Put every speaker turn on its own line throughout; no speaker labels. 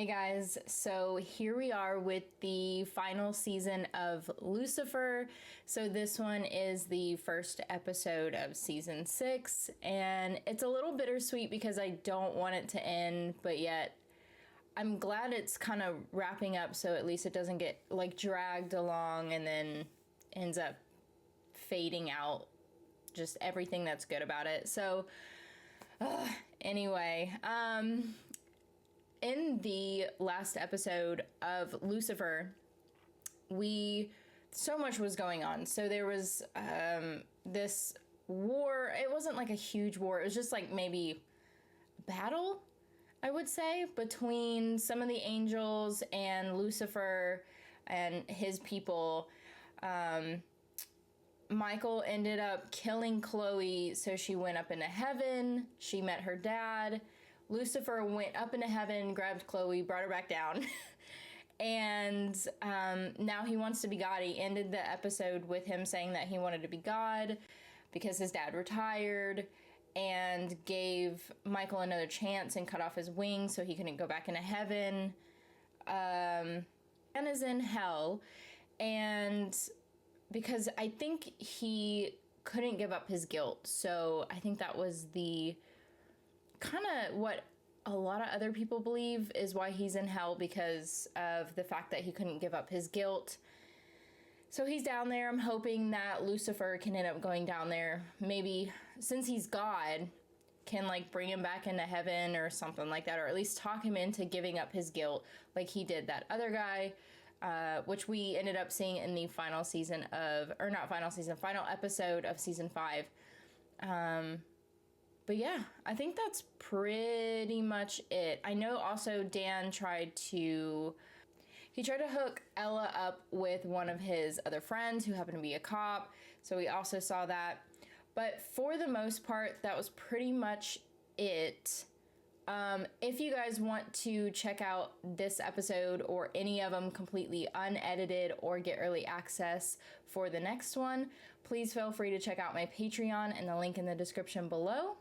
Hey guys, so here we are with the final season of Lucifer. So this one is the first episode of season 6, and it's a little bittersweet because I don't want it to end, but yet I'm glad it's kind of wrapping up so at least it doesn't get like dragged along and then ends up fading out just everything that's good about it. So anyway, in the last episode of Lucifer, so much was going on. So there was this war. It wasn't like a huge war. It was just like maybe a battle, I would say, between some of the angels and Lucifer and his people. Michael ended up killing Chloe, so she went up into heaven. She met her dad. Lucifer went up into heaven, grabbed Chloe, brought her back down. And now he wants to be God. He ended the episode with him saying that he wanted to be God because his dad retired, and gave Michael another chance and cut off his wings so he couldn't go back into heaven. And is in hell. And because I think he couldn't give up his guilt. So I think that was the kind of what a lot of other people believe is why he's in hell, because of the fact that he couldn't give up his guilt. So he's down there. I'm hoping that Lucifer can end up going down there. Maybe since he's God, can like bring him back into heaven or something like that, or at least talk him into giving up his guilt like he did that other guy. Which we ended up seeing in the final episode of season 5. But yeah, I think that's pretty much it. I know also Dan tried to hook Ella up with one of his other friends who happened to be a cop. So we also saw that. But for the most part, that was pretty much it. If you guys want to check out this episode or any of them completely unedited or get early access for the next one, please feel free to check out my Patreon and the link in the description below.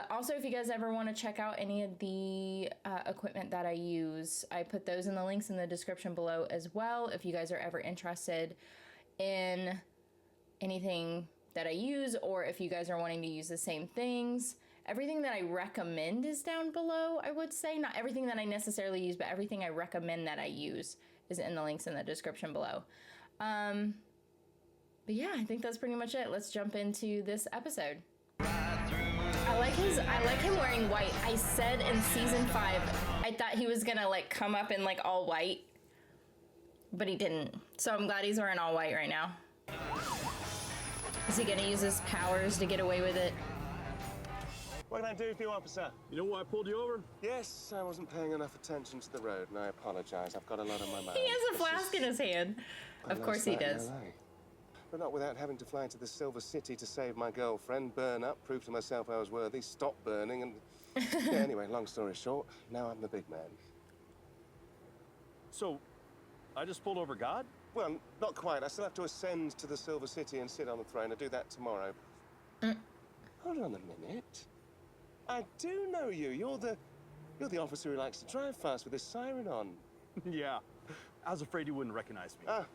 Also, if you guys ever want to check out any of the equipment that I use, I put those in the links in the description below as well. If you guys are ever interested in anything that I use, or if you guys are wanting to use the same things. Everything that I recommend is down below, I would say. Not everything that I necessarily use, but everything I recommend that I use is in the links in the description below. But yeah, I think that's pretty much it. Let's jump into this episode. I like him wearing white. I said in season 5, I thought he was gonna like come up in like all white, but he didn't. So I'm glad he's wearing all white right now. Is he gonna use his powers to get away with it?
What can I do for you, officer?
You know why I pulled you over?
Yes, I wasn't paying enough attention to the road, and I apologize. I've got a lot on my mind.
He has a flask in his hand. Of course he does.
But not without having to fly to the Silver City to save my girlfriend, burn up, prove to myself I was worthy, stop burning, and... yeah, anyway, long story short, now I'm the big man.
So, I just pulled over God?
Well, not quite. I still have to ascend to the Silver City and sit on the throne. I do that tomorrow. Hold on a minute. I do know you. You're the officer who likes to drive fast with his siren on.
Yeah. I was afraid you wouldn't recognize me.
Ah.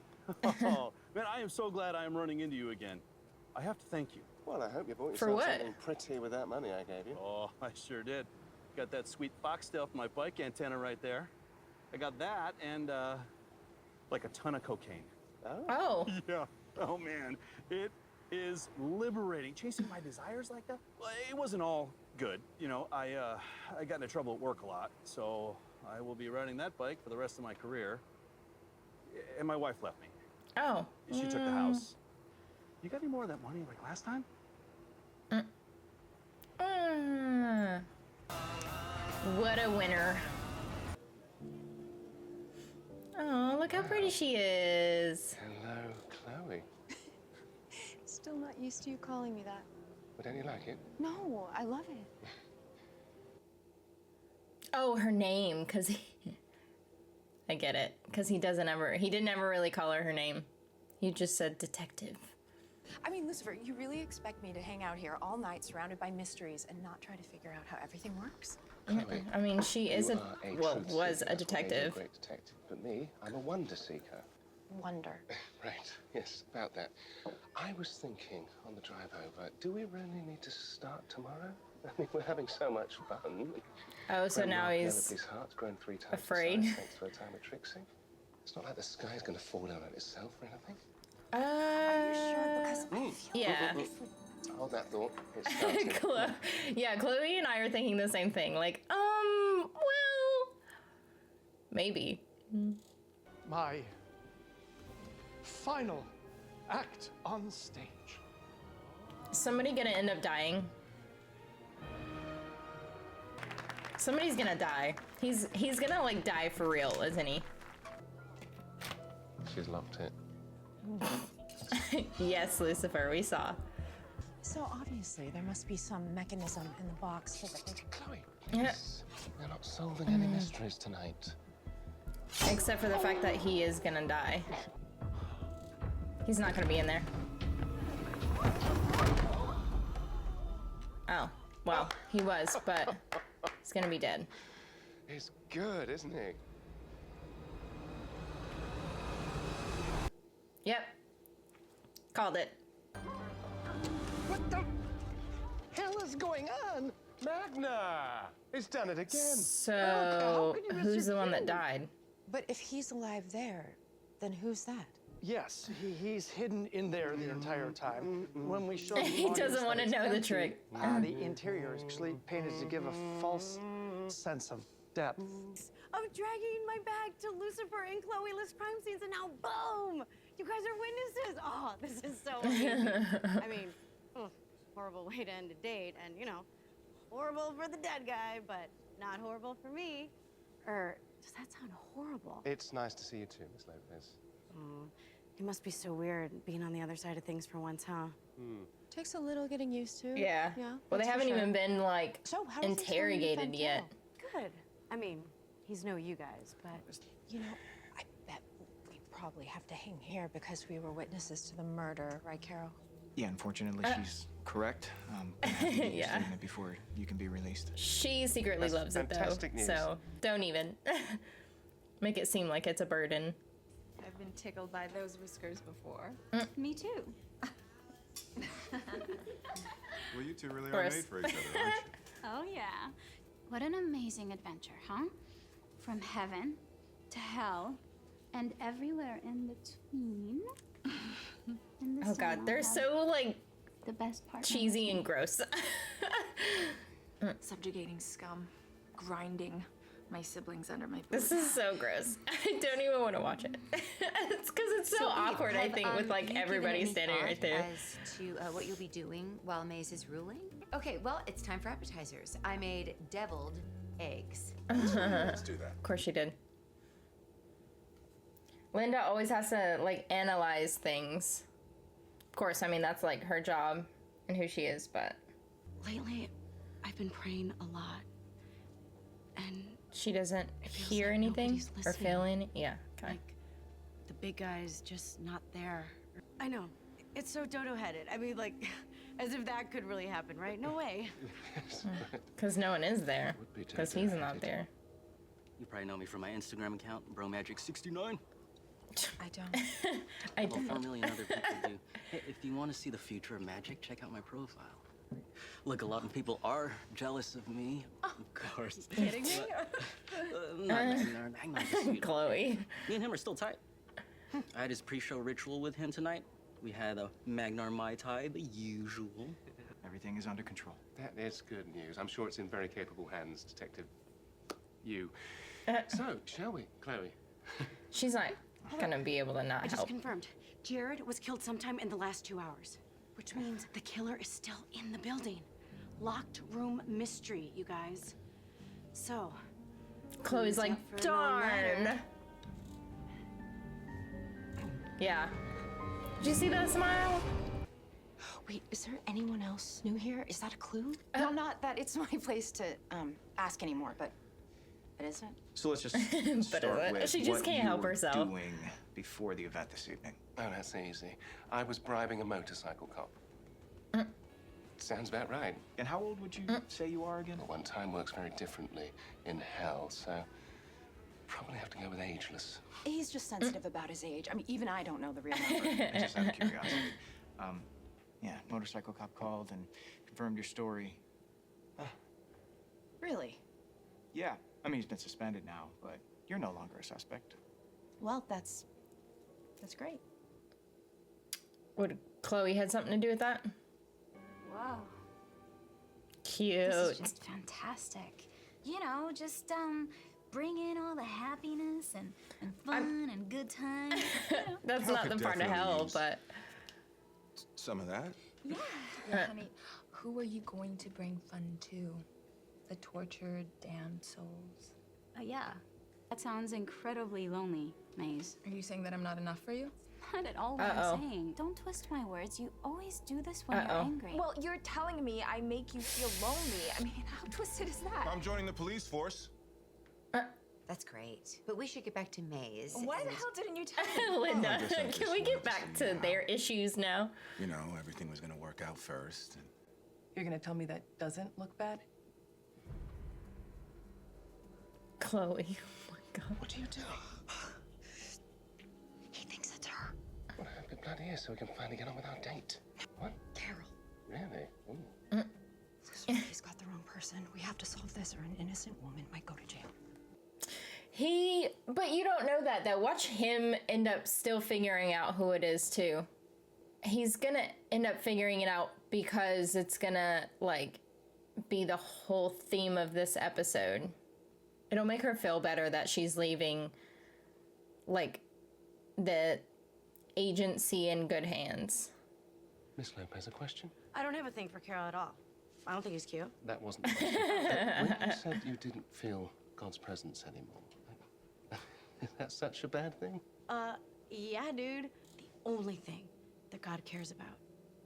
Oh, man, I am so glad I am running into you again. I have to thank you.
Well, I hope you bought
For
yourself
what?
something pretty with that money I gave you.
Oh, I sure did. Got that sweet foxtail from my bike antenna right there. I got that and, like a ton of cocaine.
Oh.
Yeah. Oh, man. It is liberating. Chasing my desires like that? Well, it wasn't all good. You know, I got into trouble at work a lot, so I will be riding that bike for the rest of my career. And my wife left me.
Oh.
She took the house. You got any more of that money like last time?
What a winner. Oh, look how pretty she is.
Hello, Chloe.
Still not used to you calling me that.
Well, don't you like it?
No, I love it.
Oh, her name, because he... I get it, because he didn't ever really call her name. He just said detective.
I mean, Lucifer, you really expect me to hang out here all night surrounded by mysteries and not try to figure out how everything works?
Chloe,
I mean, she is
you
a,
are
well,
truth
was
seeker.
a
That's what made you
detective.
great detective. But me, I'm a wonder seeker.
Wonder.
Right, yes, about that. I was thinking on the drive over, do we really need to start tomorrow? I mean, we're having so much fun.
Oh, so
Grown
now
Mark
he's
Penelope's heart's grown 3 times the
afraid.
size thanks to her time with Trixie. It's not like the sky's gonna fall down on itself or anything.
Are you sure? Because I feel
yeah.
like if we
Hold that thought. It's starting.
Yeah, Chloe and I are thinking the same thing. Like, well, maybe.
My final act on stage.
Somebody gonna end up dying. Somebody's gonna die. He's gonna like die for real, isn't he?
She's locked it.
Yes, Lucifer, we saw.
So obviously there must be some mechanism in the box so that they...
Chloe,
Yeah.
please. We're not solving any mysteries tonight.
Except for the fact that he is gonna die. He's not gonna be in there. Oh, well, he was, but he's gonna be dead.
He's good, isn't he?
Yep. Called it.
What the hell is going on?
Magna! It's done it again.
So,
could you miss
who's
your
the one that
cue?
died?
But if he's alive there, then who's that?
Yes, he's hidden in there the entire time. When we show
He doesn't want to know the trick.
The interior is actually painted to give a false sense of depth.
Of dragging my bag to Lucifer and Chloe list crime scenes, and now boom! You guys are witnesses. Oh, this is so amazing. I mean, horrible way to end a date, and horrible for the dead guy, but not horrible for me. Does that sound horrible?
It's nice to see you too, Miss Lopez.
It must be so weird being on the other side of things for once, huh?
Takes a little getting used to.
Yeah.
Yeah.
Well, they
that's for
haven't
sure.
even been, like,
So how does he turn
interrogated
Fantel?
yet.
Good. I mean, he's no you guys, but
You know, I bet we probably have to hang here because we were witnesses to the murder, right, Carol?
Yeah, unfortunately, she's correct. Gonna have to get your
Yeah.
statement before you can be released.
She secretly
That's
loves it, though.
fantastic news.
So, don't even make it seem like it's a burden.
I've been tickled by those whiskers before.
Me too.
Well, you two really are
Gross.
made for each other, aren't you?
Oh, yeah. What an amazing adventure, huh? From heaven to hell and everywhere in between. And
Oh, God. They're
somehow
so, like,
the best part.
cheesy and gross.
Subjugating scum, grinding my siblings under my boot.
This is so gross. I don't even want to watch it. It's because it's so awkward, I think, with, like, everybody standing right there.
As to what you'll be doing while Maze is ruling? Okay, well, it's time for appetizers. I made deviled eggs.
Let's do that.
Of course she did. Linda always has to, like, analyze things. Of course, I mean, that's, like, her job and who she is, but
lately, I've been praying a lot. And
she doesn't
feels
hear
like
anything
nobody's
or
listening.
feel any. Yeah, okay.
like, the big guy's just not there. I know. It's so dodo-headed. I mean, like, as if that could really happen, right? No way.
Because no one is there.
Would be
Because he's not
dodo-headed.
there.
You probably know me from my Instagram account, BroMagic69.
I don't.
I
Well, 4
don't.
million other people do. Hey, if you want to see the future of magic, check out my profile. Look, a lot of people are jealous of me, of course.
Kidding me?
Not Magnar. Magnar's a sweetheart.
Chloe.
Me and him are still tight. I had his pre-show ritual with him tonight. We had a Magnar Mai Tai, the usual.
Everything is under control.
That is good news. I'm sure it's in very capable hands, Detective. You. So, shall we, Chloe?
She's not gonna be able to not
I just
help.
confirmed. Jared was killed sometime in the last 2 hours, which means the killer is still in the building. Locked room mystery, you guys. So,
Chloe's like,
Lucifer, no matter.
darn. Yeah. Did you see that smile?
Wait, is there anyone else new here? Is that a clue? No, not that it's my place to ask anymore, but isn't it?
So let's just
But
start
is it?
with
She just
what
can't
you
help
were
herself.
doing before the event this evening.
Oh, that's easy. I was bribing a motorcycle cop. sounds about right.
And how old would you say you are again?
Well, one time works very differently in hell, so probably have to go with ageless.
He's just sensitive about his age. I mean, even I don't know the real number.
Just out of curiosity. Yeah, motorcycle cop called and confirmed your story.
Really?
Yeah, I mean, he's been suspended now, but you're no longer a suspect.
Well, that's great.
Would Chloe had something to do with that?
Wow.
Cute.
This is just fantastic. You know, just bring in all the happiness and fun and good times. You know.
That's
Hell
not
could
the part of
definitely
hell,
use
but
some of that.
Yeah, honey. Who are you going to bring fun to? The tortured, damned souls.
Yeah. That sounds incredibly lonely, Maze.
Are you saying that I'm not enough for you?
Not at all what I'm saying. Don't twist my words. You always do this when you're angry.
Well, you're telling me I make you feel lonely. I mean, how twisted is that?
I'm joining the police force.
That's great. But we should get back to Maze.
Why the hell didn't you tell me?
Linda,
I guess I
can
just
we get
wanted to
back
see
to
how,
their issues now?
You know, everything was gonna work out first. And
You're gonna tell me that doesn't look bad?
Chloe, oh my God.
What are you doing?
He thinks it's her.
Well, I hope it bloody is so we can finally get on with our date. What?
Carol.
Really? Ooh.
He's got the wrong person. We have to solve this or an innocent woman might go to jail.
But you don't know that though. Watch him end up still figuring out who it is too. He's gonna end up figuring it out because it's gonna like be the whole theme of this episode. It'll make her feel better that she's leaving like the agency in good hands.
Miss Lopez, a question?
I don't have a thing for Carol at all. I don't think he's cute.
That wasn't the question. When you said you didn't feel God's presence anymore, is that such a bad thing?
Yeah, dude. The only thing that God cares about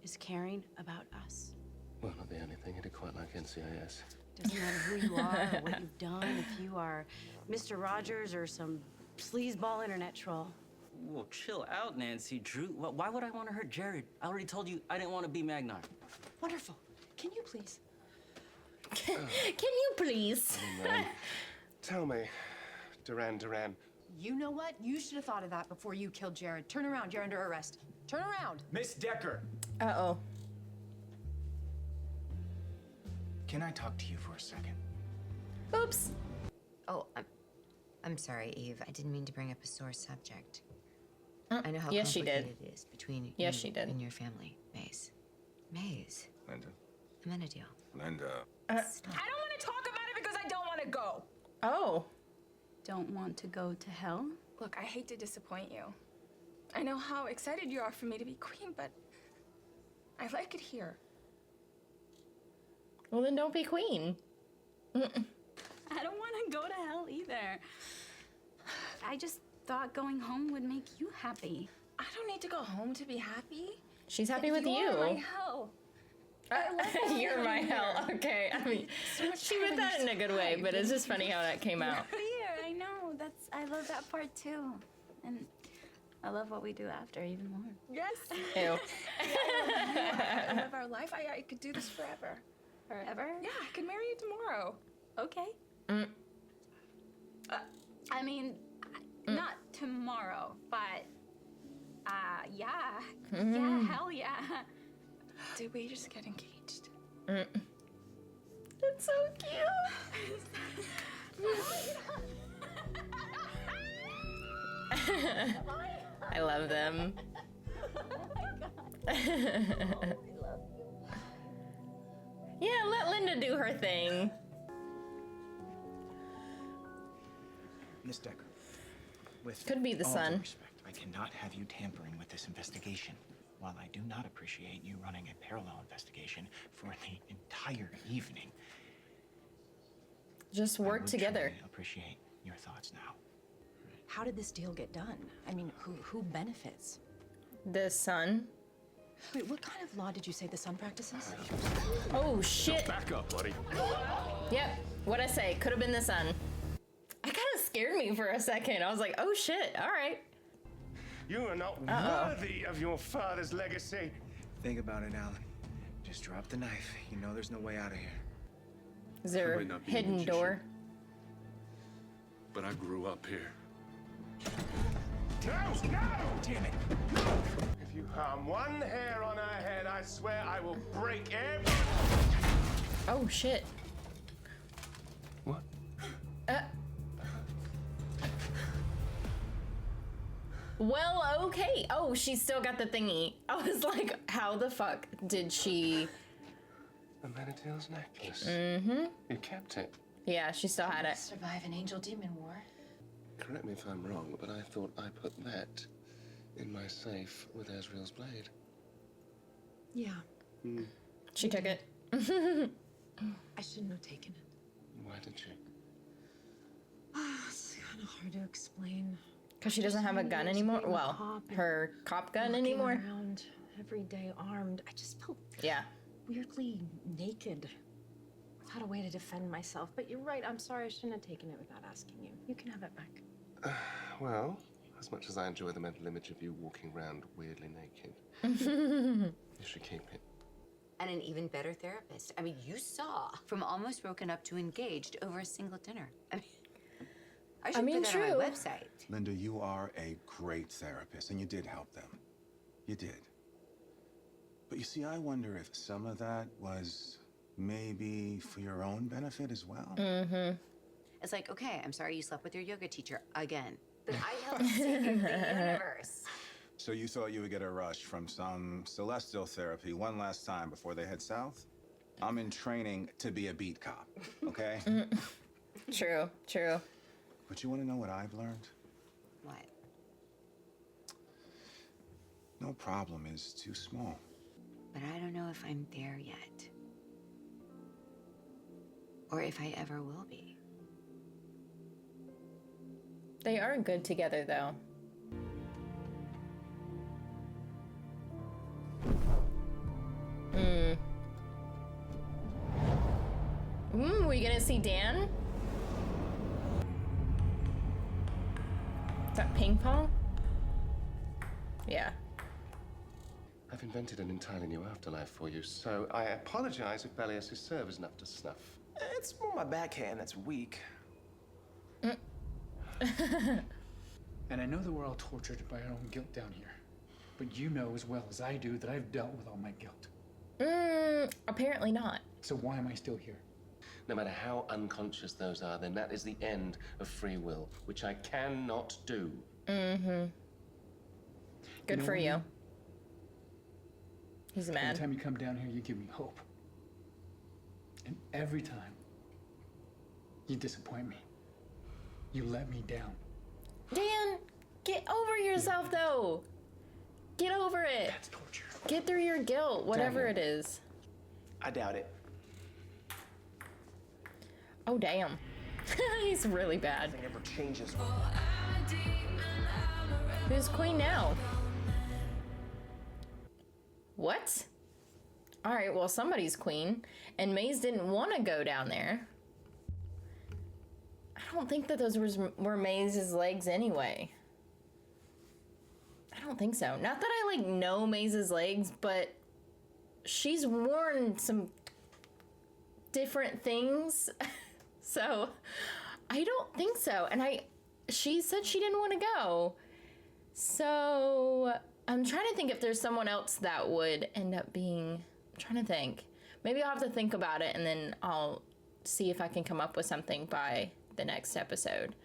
is caring about us.
Well, not the only thing. I did quite like NCIS.
Doesn't matter who you are or what you've done, if you are Mr. Rogers or some sleazeball internet troll.
Well, chill out, Nancy Drew. Why would I want to hurt Jared? I already told you I didn't want to be Magnar.
Wonderful. Can you please?
Can you please?
Oh, man. Tell me, Duran.
You know what? You should have thought of that before you killed Jared. Turn around. You're under arrest. Turn around.
Miss Decker!
Uh-oh.
Can I talk to you for a second?
Oops.
Oh, I'm sorry, Eve. I didn't mean to bring up a sore subject. I know how
Yes, she did.
complicated it is between
Yes,
you
she did.
and your family, Maze. Maze,
Linda.
I'm in a deal.
Linda.
I don't want to talk about it because I don't want to go.
Oh.
Don't want to go to hell?
Look, I hate to disappoint you. I know how excited you are for me to be queen, but I like it here.
Well, then don't be queen.
I don't want to go to hell either. I just thought going home would make you happy.
I don't need to go home to be happy.
She's happy with you.
You're my hell.
You're my hell. Okay. I mean, she meant that in a good way, but it's just funny how that came out.
Here, I know. I love that part too. And I love what we do after even more.
Yes.
Ew.
I love our life. I could do this forever.
Forever?
Yeah, I could marry you tomorrow.
Okay. I mean, not tomorrow, but yeah. Yeah, hell yeah.
Did we just get engaged?
It's so cute. I love them. Yeah, let Linda do her thing.
Miss Decker, with
Could be the
all due
sun.
respect, I cannot have you tampering with this investigation. While I do not appreciate you running a parallel investigation for the entire evening,
Just
I
work
would
together.
truly appreciate your thoughts now.
How did this deal get done? I mean, who benefits?
The sun.
Wait, what kind of law did you say the sun practices?
Oh shit.
Back up, buddy.
Yep. What'd I say? Could have been the sun. It kind of scared me for a second. I was like, oh shit. All right.
You are not worthy of your father's legacy.
Think about it, Alan. Just drop the knife. You know there's no way out of here.
Is there a hidden door?
But I grew up here.
No! No! Damn it! If you harm one hair on her head, I swear I will break every...
Oh, shit.
What?
Well, okay. Oh, she's still got the thingy. I was like, how the fuck did she...
The Manatile's necklace.
Mm-hmm.
You kept it.
Yeah, she still had it.
Survive an angel-demon war.
Correct me if I'm wrong, but I thought I put that in my safe with Ezreal's blade.
Yeah.
She took it.
I shouldn't have taken it.
Why did you?
It's kind of hard to explain.
Because she doesn't have a gun anymore? Well, her cop gun anymore?
Around every day armed. I just felt weirdly naked. Without a way to defend myself. But you're right, I'm sorry I shouldn't have taken it without asking you. You can have it back.
Well, as much as I enjoy the mental image of you walking around weirdly naked, you should keep it.
And an even better therapist. I mean, you saw from almost broken up to engaged over a single dinner. I should put that on my website.
Linda, you are a great therapist, and you did help them. You did. But you see, I wonder if some of that was maybe for your own benefit as well.
Mm-hmm. It's like, okay, I'm sorry you slept with your yoga teacher again, but I helped save the universe.
So you thought you would get a rush from some celestial therapy one last time before they head south? I'm in training to be a beat cop, okay?
True, true.
But you want to know what I've learned?
What?
No problem is too small.
But I don't know if I'm there yet. Or if I ever will be.
They are good together, though. We gonna see Dan? Is that ping pong? Yeah.
I've invented an entirely new afterlife for you, so I apologize if Belias' serve isn't up to snuff.
It's more my backhand that's weak.
And I know that we're all tortured by our own guilt down here. But you know as well as I do that I've dealt with all my guilt.
Apparently not.
So why am I still here?
No matter how unconscious those are, then that is the end of free will, which I cannot do.
Mm-hmm. Good for you. He's mad.
Every time you come down here, you give me hope. And every time, you disappoint me. You let me down.
Dan, get over yourself, though. Get over it.
That's torture.
Get through your guilt, whatever
Damn.
it is.
I doubt it.
Oh, damn. He's really bad.
Nothing ever changes.
Who's queen now? What? All right, well, somebody's queen. And Maze didn't want to go down there. I don't think that those were Maze's legs anyway. I don't think so. Not that I, like, know Maze's legs, but she's worn some different things. So, I don't think so. And she said she didn't want to go. So, I'm trying to think if there's someone else that would end up being... I'm trying to think. Maybe I'll have to think about it, and then I'll see if I can come up with something by the next episode.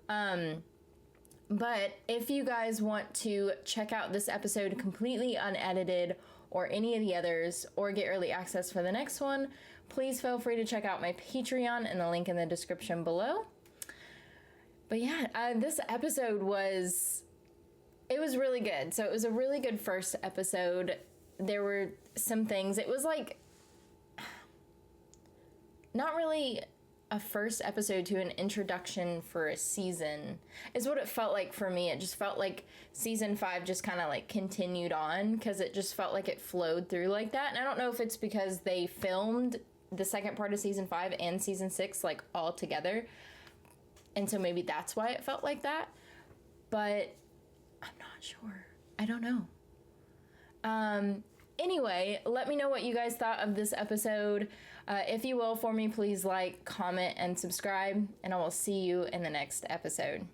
But if you guys want to check out this episode completely unedited, or any of the others, or get early access for the next one, please feel free to check out my Patreon in the link in the description below. But yeah, this episode was really good. So it was a really good first episode. There were some things, it was like, not really a first episode to an introduction for a season is what it felt like for me. It just felt like season 5 just kind of like continued on, because it just felt like it flowed through like that. And I don't know if it's because they filmed the second part of season 5 and season 6 like all together, and so maybe that's why it felt like that, but I'm not sure. I don't know. Anyway, let me know what you guys thought of this episode. If you will, for me, please like, comment, and subscribe, and I will see you in the next episode.